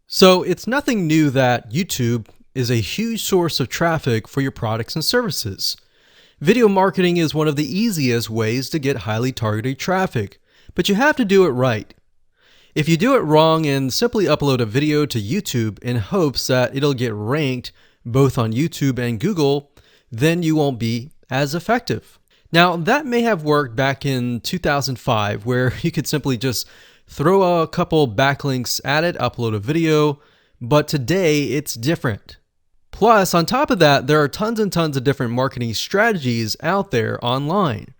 So it's nothing new that YouTube is a huge source of traffic for your products and services. Video marketing is one of the easiest ways to get highly targeted traffic, but you have to do it right. If you do it wrong and simply upload a video to YouTube in hopes that it'll get ranked both on YouTube and Google, then you won't be as effective. Now, that may have worked back in 2005, where you could simply just throw a couple backlinks at it, upload a video, but today it's different. Plus, on top of that, there are tons and tons of different marketing strategies out there online.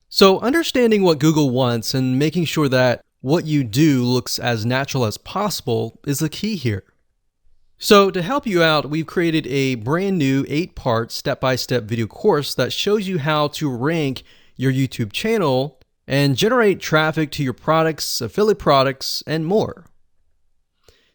So understanding what Google wants and making sure that what you do looks as natural as possible is the key here. So to help you out, we've created a brand new 8-part step-by-step video course that shows you how to rank your YouTube channel and generate traffic to your products, affiliate products, and more.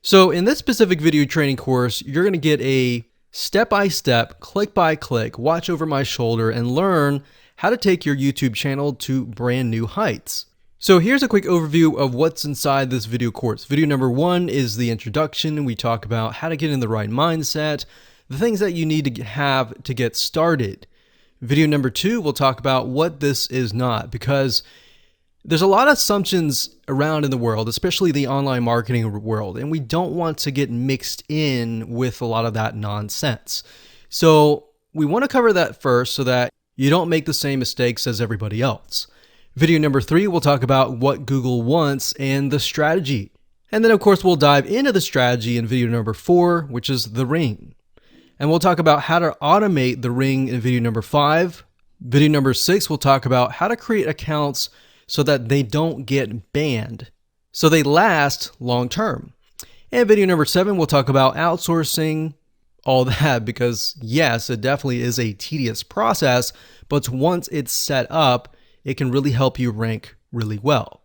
So in this specific video training course, you're going to get a step-by-step, click-by-click, watch over my shoulder and learn how to take your YouTube channel to brand new heights. So here's a quick overview of what's inside this video course. Video number 1 is the introduction. We talk about how to get in the right mindset, the things that you need to have to get started. Video number 2, we'll talk about what this is not, because there's a lot of assumptions around in the world, especially the online marketing world, and we don't want to get mixed in with a lot of that nonsense. So we want to cover that first so that you don't make the same mistakes as everybody else. Video number 3, we'll talk about what Google wants and the strategy. And then of course we'll dive into the strategy in video number 4, which is the ring. And we'll talk about how to automate the ring in video number 5. Video number 6, we'll talk about how to create accounts so that they don't get banned, so they last long term. And video number 7, we'll talk about outsourcing, all that, because yes, it definitely is a tedious process, but once it's set up, it can really help you rank really well.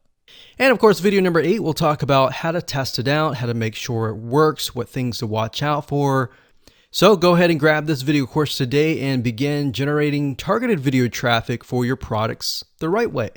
And of course, video number 8, we'll talk about how to test it out, how to make sure it works, what things to watch out for. So go ahead and grab this video course today and begin generating targeted video traffic for your products the right way.